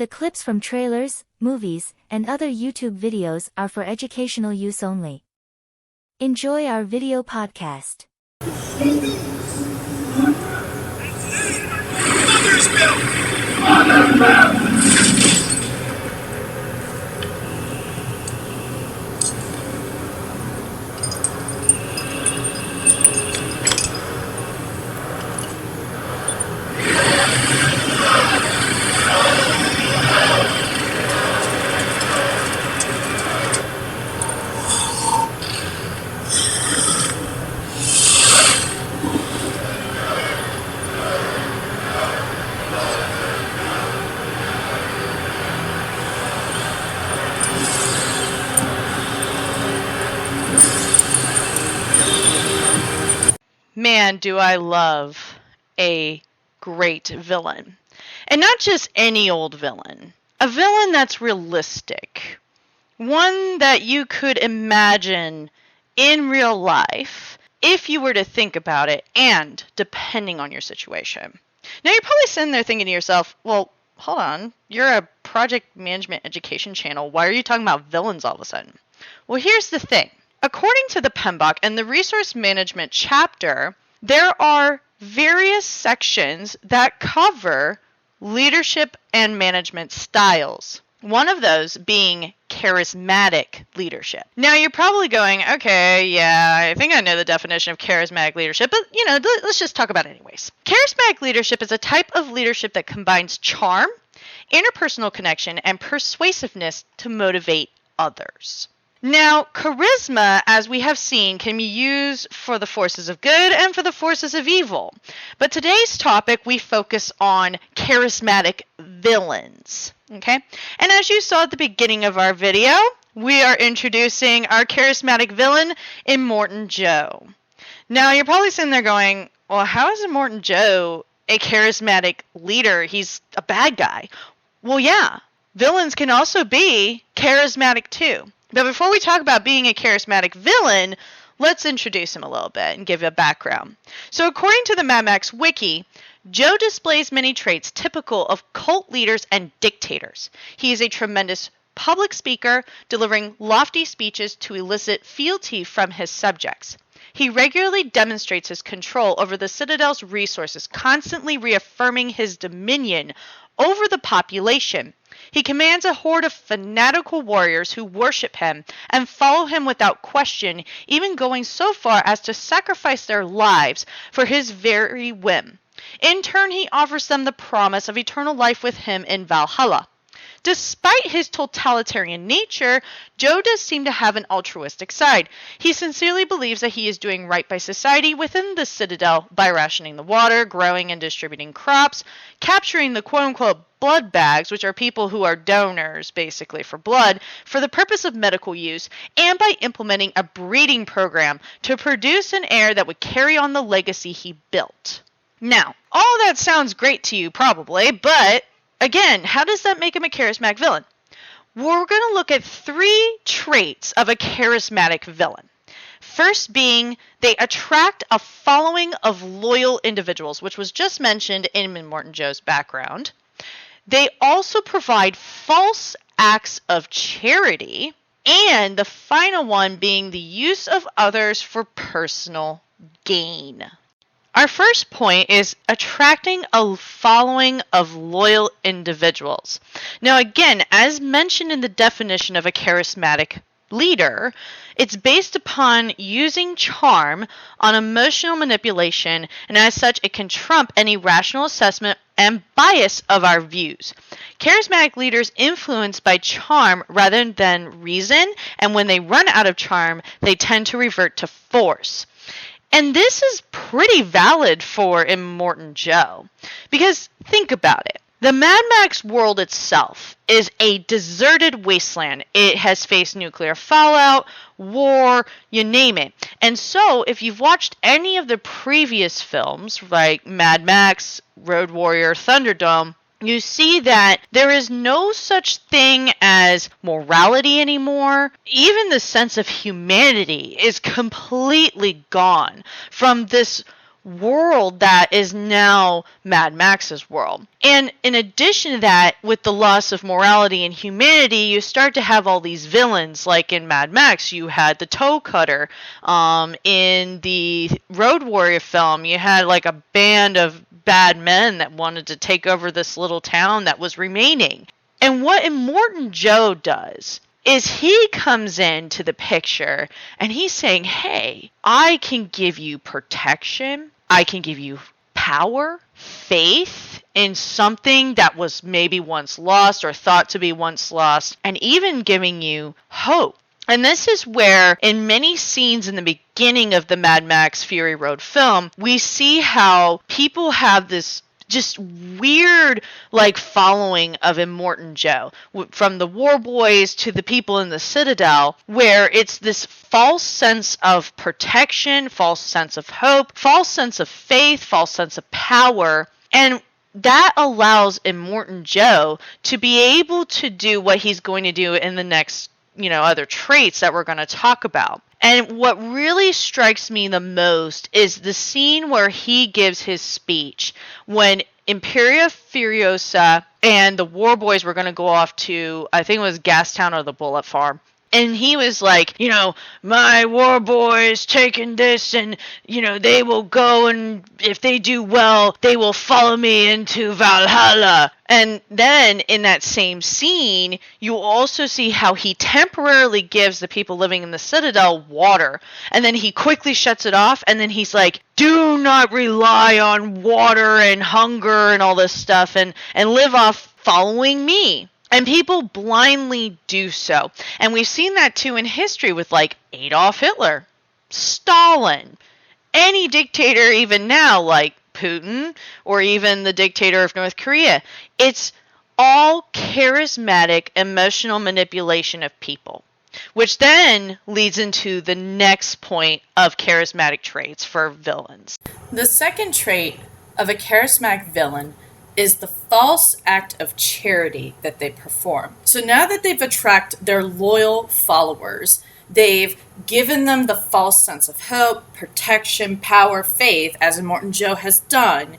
The clips from trailers, movies, and other YouTube videos are for educational use only. Enjoy our video podcast. Mother's milk! Man, do I love a great villain. And not just any old villain. A villain that's realistic. One that you could imagine in real life if you were to think about it and depending on your situation. Now you're probably sitting there thinking to yourself, well, hold on, you're a project management education channel. Why are you talking about villains all of a sudden? Well, here's the thing. According to the PMBOK and the resource management chapter, there are various sections that cover leadership and management styles. One of those being charismatic leadership. Now you're probably going, okay, yeah, I think I know the definition of charismatic leadership, but let's just talk about it anyways. Charismatic leadership is a type of leadership that combines charm, interpersonal connection, and persuasiveness to motivate others. Now, charisma, as we have seen, can be used for the forces of good and for the forces of evil. But today's topic, we focus on charismatic villains. Okay? And as you saw at the beginning of our video, we are introducing our charismatic villain, Immortan Joe. Now, you're probably sitting there going, well, how is Immortan Joe a charismatic leader? He's a bad guy. Well, yeah, villains can also be charismatic too. But before we talk about being a charismatic villain, let's introduce him a little bit and give you a background. So according to the Mad Max Wiki, Joe displays many traits typical of cult leaders and dictators. He is a tremendous public speaker, delivering lofty speeches to elicit fealty from his subjects. He regularly demonstrates his control over the Citadel's resources, constantly reaffirming his dominion over the population. He commands a horde of fanatical warriors who worship him and follow him without question, even going so far as to sacrifice their lives for his very whim. In turn, he offers them the promise of eternal life with him in Valhalla. Despite his totalitarian nature, Joe does seem to have an altruistic side. He sincerely believes that he is doing right by society within the Citadel by rationing the water, growing and distributing crops, capturing the quote-unquote blood bags, which are people who are donors, basically, for blood, for the purpose of medical use, and by implementing a breeding program to produce an heir that would carry on the legacy he built. Now, all that sounds great to you, probably, but again, how does that make him a charismatic villain? We're going to look at 3 traits of a charismatic villain. First being, they attract a following of loyal individuals, which was just mentioned in Immortan Joe's background. They also provide false acts of charity, and the final one being the use of others for personal gain. Our first point is attracting a following of loyal individuals. Now again, as mentioned in the definition of a charismatic leader, it's based upon using charm on emotional manipulation, and as such, it can trump any rational assessment and bias of our views. Charismatic leaders influence by charm rather than reason, and when they run out of charm, they tend to revert to force. And this is pretty valid for Immortan Joe, because think about it. The Mad Max world itself is a deserted wasteland. It has faced nuclear fallout, war, you name it. And so, if you've watched any of the previous films, like Mad Max, Road Warrior, Thunderdome, you see that there is no such thing as morality anymore. Even the sense of humanity is completely gone from this world that is now Mad Max's world. And in addition to that, with the loss of morality and humanity, you start to have all these villains. Like in Mad Max, you had the Toe Cutter. In the Road Warrior film, you had like a band of bad men that wanted to take over this little town that was remaining. And what Immortan Joe does is he comes into the picture and he's saying, hey, I can give you protection. I can give you power, faith in something that was maybe once lost or thought to be once lost, and even giving you hope. And this is where, in many scenes in the beginning of the Mad Max Fury Road film, we see how people have this just weird following of Immortan Joe, from the War Boys to the people in the Citadel, where it's this false sense of protection, false sense of hope, false sense of faith, false sense of power, and that allows Immortan Joe to be able to do what he's going to do in the next other traits that we're going to talk about. And what really strikes me the most is the scene where he gives his speech when Imperia Furiosa and the War Boys were going to go off to, I think it was Gastown or the Bullet Farm. And he was like, my war boys taking this and, they will go and if they do well, they will follow me into Valhalla. And then in that same scene, you also see how he temporarily gives the people living in the Citadel water. And then he quickly shuts it off. And then he's like, do not rely on water and hunger and all this stuff and live off following me. And people blindly do so. And we've seen that too in history with Adolf Hitler, Stalin, any dictator even now like Putin or even the dictator of North Korea. It's all charismatic emotional manipulation of people, which then leads into the next point of charismatic traits for villains. The second trait of a charismatic villain is the false act of charity that they perform. So now that they've attracted their loyal followers, they've given them the false sense of hope, protection, power, faith, as Immortan Joe has done.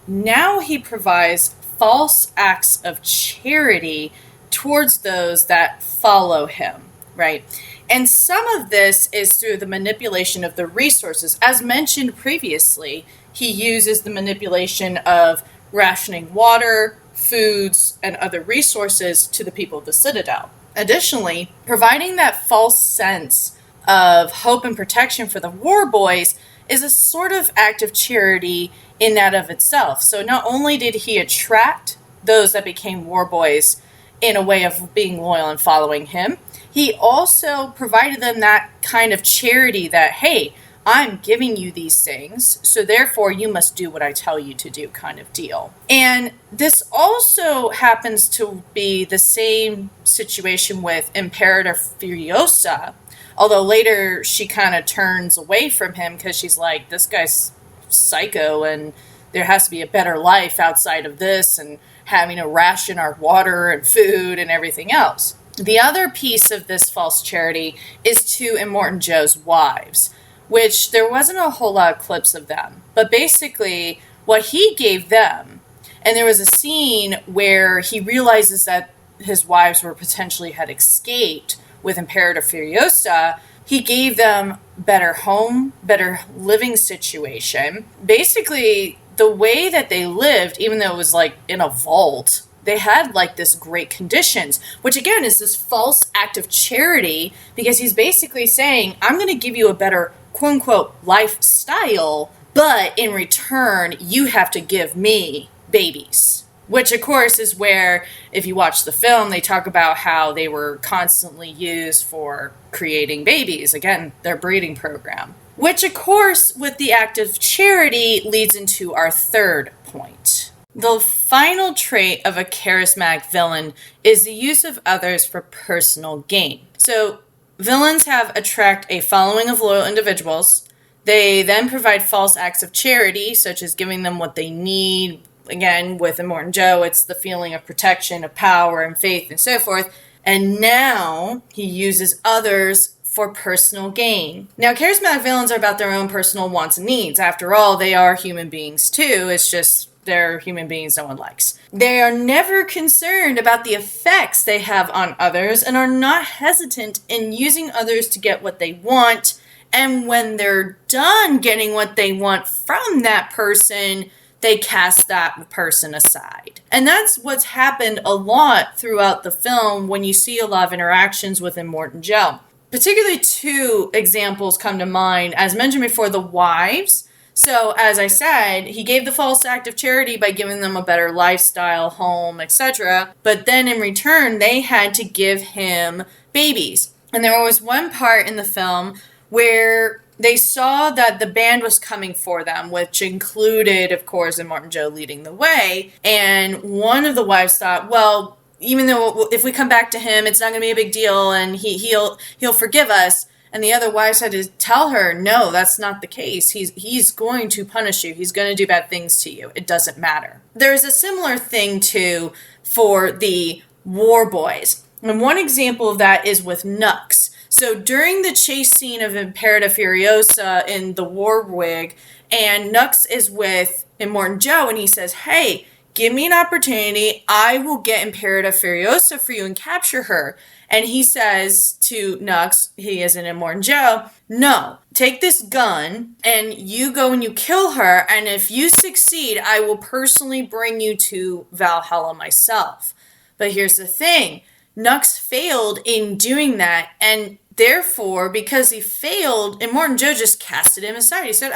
Now he provides false acts of charity towards those that follow him, right? And some of this is through the manipulation of the resources. As mentioned previously, he uses the manipulation of rationing water, foods, and other resources to the people of the Citadel. Additionally, providing that false sense of hope and protection for the War Boys is a sort of act of charity in that of itself. So not only did he attract those that became War Boys in a way of being loyal and following him, he also provided them that kind of charity that, hey, I'm giving you these things, so therefore you must do what I tell you to do kind of deal. And this also happens to be the same situation with Imperator Furiosa, although later she kind of turns away from him because she's like, this guy's psycho and there has to be a better life outside of this and having to ration our water and food and everything else. The other piece of this false charity is to Immortan Joe's wives, which there wasn't a whole lot of clips of them. But basically, what he gave them, and there was a scene where he realizes that his wives were potentially had escaped with Imperator Furiosa, he gave them better home, better living situation. Basically, the way that they lived, even though it was in a vault, they had this great conditions, which again is this false act of charity because he's basically saying, I'm going to give you a better quote-unquote lifestyle, but in return, you have to give me babies. Which, of course, is where, if you watch the film, they talk about how they were constantly used for creating babies. Again, their breeding program. Which, of course, with the act of charity, leads into our third point. The final trait of a charismatic villain is the use of others for personal gain. So, villains have attract a following of loyal individuals. They then provide false acts of charity, such as giving them what they need. Again, with Immortan Joe, it's the feeling of protection, of power, and faith, and so forth. And now he uses others for personal gain. Now, charismatic villains are about their own personal wants and needs. After all, they are human beings too. It's just they're human beings no one likes. They are never concerned about the effects they have on others and are not hesitant in using others to get what they want. And when they're done getting what they want from that person, they cast that person aside. And that's what's happened a lot throughout the film when you see a lot of interactions with Immortan Joe. Particularly two examples come to mind. As mentioned before, the wives. So, as I said, he gave the false act of charity by giving them a better lifestyle, home, etc. But then in return, they had to give him babies. And there was one part in the film where they saw that the band was coming for them, which included, of course, Immortan Joe leading the way. And one of the wives thought, well, even though if we come back to him, it's not going to be a big deal and he'll forgive us. And the other wives had to tell her, no, that's not the case. He's going to punish you. He's going to do bad things to you. It doesn't matter. There's a similar thing, too, for the war boys. And one example of that is with Nux. So during the chase scene of Imperator Furiosa in the war wig, and Nux is with Immortan Joe, and he says, hey, give me an opportunity. I will get Imperator Furiosa for you and capture her. And he says to Nux, he is an Immortan Joe, no, take this gun and you go and you kill her. And if you succeed, I will personally bring you to Valhalla myself. But here's the thing. Nux failed in doing that. And therefore, because he failed, Immortan Joe just casted him aside. He said,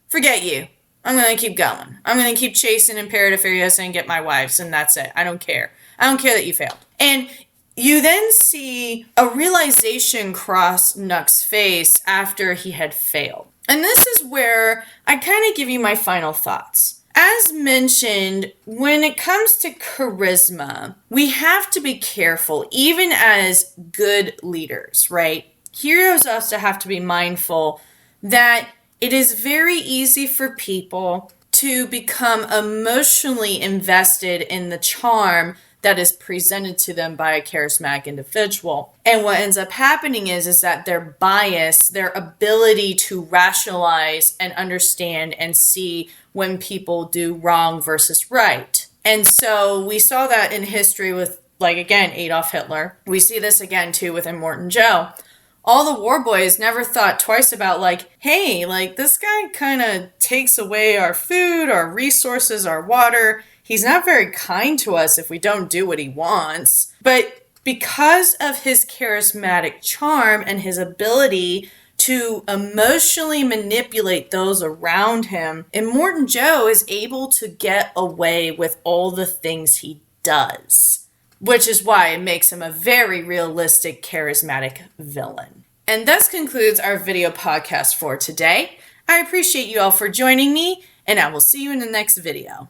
forget you. I'm going to keep going. I'm going to keep chasing Imperator Furiosa and get my wives, and that's it. I don't care. I don't care that you failed. And you then see a realization cross Nux's face after he had failed. And this is where I kind of give you my final thoughts. As mentioned, when it comes to charisma, we have to be careful, even as good leaders, right? Heroes also have to be mindful that it is very easy for people to become emotionally invested in the charm that is presented to them by a charismatic individual. And what ends up happening is that their bias, their ability to rationalize and understand and see when people do wrong versus right. And so we saw that in history with, like, again, Adolf Hitler. We see this again, too, with Immortan Joe. All the war boys never thought twice about, like, hey, like, this guy kind of takes away our food, our resources, our water. He's not very kind to us if we don't do what he wants. But because of his charismatic charm and his ability to emotionally manipulate those around him, Immortan Joe is able to get away with all the things he does. Which is why it makes him a very realistic, charismatic villain. And thus concludes our video podcast for today. I appreciate you all for joining me, and I will see you in the next video.